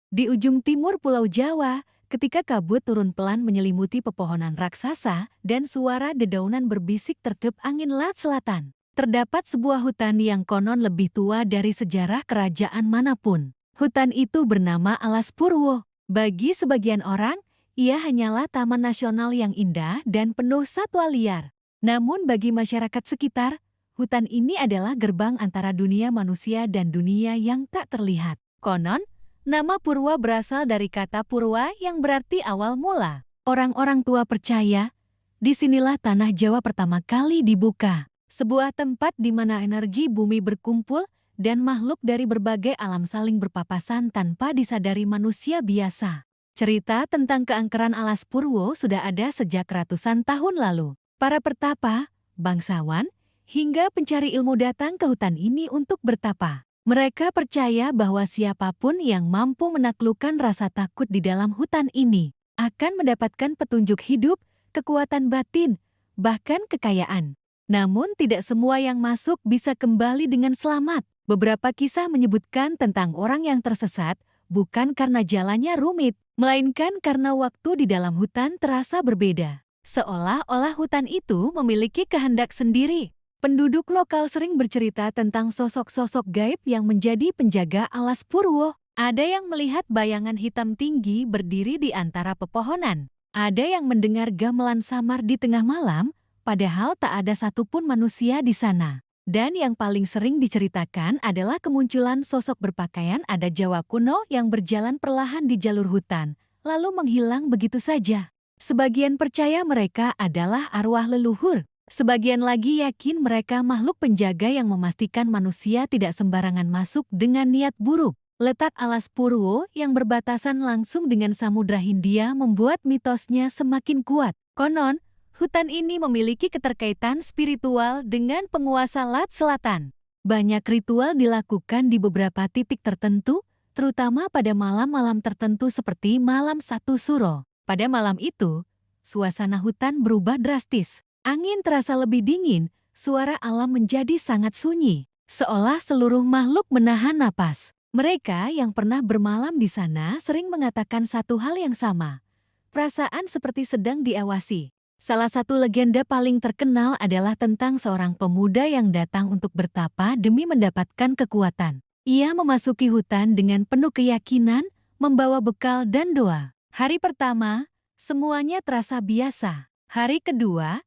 Di ujung timur Pulau Jawa, ketika kabut turun pelan menyelimuti pepohonan raksasa dan suara dedaunan berbisik tertiup angin laut selatan, terdapat sebuah hutan yang konon lebih tua dari sejarah kerajaan manapun. Hutan itu bernama Alas Purwo. Bagi sebagian orang, ia hanyalah taman nasional yang indah dan penuh satwa liar. Namun bagi masyarakat sekitar, hutan ini adalah gerbang antara dunia manusia dan dunia yang tak terlihat. Konon, nama Purwa berasal dari kata Purwa yang berarti awal mula. Orang-orang tua percaya, disinilah tanah Jawa pertama kali dibuka. Sebuah tempat di mana energi bumi berkumpul dan makhluk dari berbagai alam saling berpapasan tanpa disadari manusia biasa. Cerita tentang keangkeran Alas Purwo sudah ada sejak ratusan tahun lalu. Para pertapa, bangsawan, hingga pencari ilmu datang ke hutan ini untuk bertapa. Mereka percaya bahwa siapapun yang mampu menaklukkan rasa takut di dalam hutan ini akan mendapatkan petunjuk hidup, kekuatan batin, bahkan kekayaan. Namun tidak semua yang masuk bisa kembali dengan selamat. Beberapa kisah menyebutkan tentang orang yang tersesat bukan karena jalannya rumit, melainkan karena waktu di dalam hutan terasa berbeda. Seolah-olah hutan itu memiliki kehendak sendiri. Penduduk lokal sering bercerita tentang sosok-sosok gaib yang menjadi penjaga Alas Purwo. Ada yang melihat bayangan hitam tinggi berdiri di antara pepohonan. Ada yang mendengar gamelan samar di tengah malam, padahal tak ada satupun manusia di sana. Dan yang paling sering diceritakan adalah kemunculan sosok berpakaian adat Jawa kuno yang berjalan perlahan di jalur hutan, lalu menghilang begitu saja. Sebagian percaya mereka adalah arwah leluhur. Sebagian lagi yakin mereka makhluk penjaga yang memastikan manusia tidak sembarangan masuk dengan niat buruk. Letak Alas Purwo yang berbatasan langsung dengan Samudra Hindia membuat mitosnya semakin kuat. Konon, hutan ini memiliki keterkaitan spiritual dengan penguasa Laut Selatan. Banyak ritual dilakukan di beberapa titik tertentu, terutama pada malam-malam tertentu seperti malam Satu Suro. Pada malam itu, suasana hutan berubah drastis. Angin terasa lebih dingin, suara alam menjadi sangat sunyi, seolah seluruh makhluk menahan napas. Mereka yang pernah bermalam di sana sering mengatakan satu hal yang sama. Perasaan seperti sedang diawasi. Salah satu legenda paling terkenal adalah tentang seorang pemuda yang datang untuk bertapa demi mendapatkan kekuatan. Ia memasuki hutan dengan penuh keyakinan, membawa bekal dan doa. Hari pertama, semuanya terasa biasa. Hari kedua,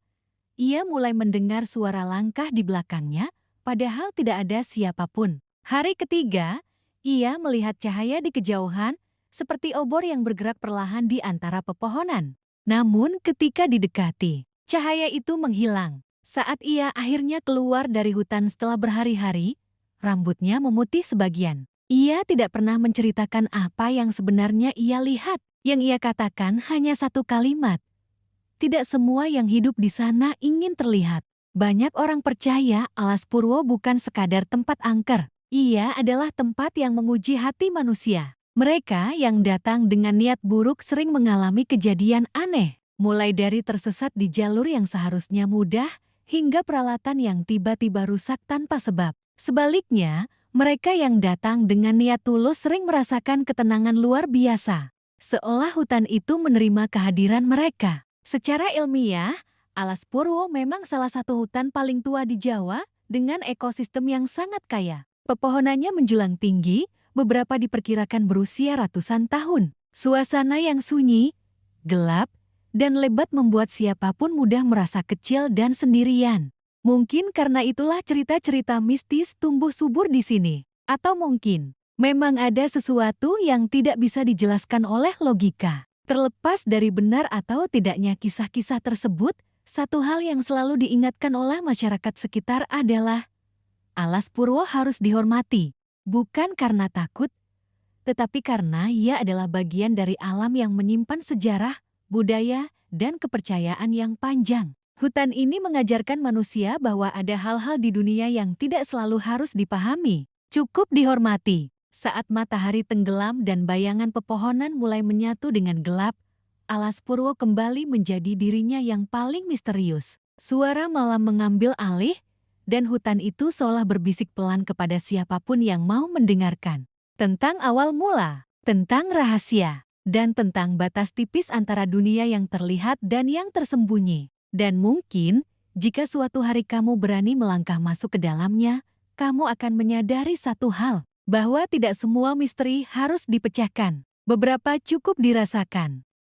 ia mulai mendengar suara langkah di belakangnya, padahal tidak ada siapapun. Hari ketiga, ia melihat cahaya di kejauhan, seperti obor yang bergerak perlahan di antara pepohonan. Namun ketika didekati, cahaya itu menghilang. Saat ia akhirnya keluar dari hutan setelah berhari-hari, rambutnya memutih sebagian. Ia tidak pernah menceritakan apa yang sebenarnya ia lihat. Yang ia katakan hanya satu kalimat. Tidak semua yang hidup di sana ingin terlihat. Banyak orang percaya Alas Purwo bukan sekadar tempat angker. Ia adalah tempat yang menguji hati manusia. Mereka yang datang dengan niat buruk sering mengalami kejadian aneh. Mulai dari tersesat di jalur yang seharusnya mudah, hingga peralatan yang tiba-tiba rusak tanpa sebab. Sebaliknya, mereka yang datang dengan niat tulus sering merasakan ketenangan luar biasa. Seolah hutan itu menerima kehadiran mereka. Secara ilmiah, Alas Purwo memang salah satu hutan paling tua di Jawa dengan ekosistem yang sangat kaya. Pepohonannya menjulang tinggi, beberapa diperkirakan berusia ratusan tahun. Suasana yang sunyi, gelap, dan lebat membuat siapapun mudah merasa kecil dan sendirian. Mungkin karena itulah cerita-cerita mistis tumbuh subur di sini. Atau mungkin memang ada sesuatu yang tidak bisa dijelaskan oleh logika. Terlepas dari benar atau tidaknya kisah-kisah tersebut, satu hal yang selalu diingatkan oleh masyarakat sekitar adalah Alas Purwo harus dihormati, bukan karena takut, tetapi karena ia adalah bagian dari alam yang menyimpan sejarah, budaya, dan kepercayaan yang panjang. Hutan ini mengajarkan manusia bahwa ada hal-hal di dunia yang tidak selalu harus dipahami, cukup dihormati. Saat matahari tenggelam dan bayangan pepohonan mulai menyatu dengan gelap, Alas Purwo kembali menjadi dirinya yang paling misterius. Suara malam mengambil alih, dan hutan itu seolah berbisik pelan kepada siapapun yang mau mendengarkan. Tentang awal mula, tentang rahasia, dan tentang batas tipis antara dunia yang terlihat dan yang tersembunyi. Dan mungkin, jika suatu hari kamu berani melangkah masuk ke dalamnya, kamu akan menyadari satu hal, bahwa tidak semua misteri harus dipecahkan. Beberapa cukup dirasakan.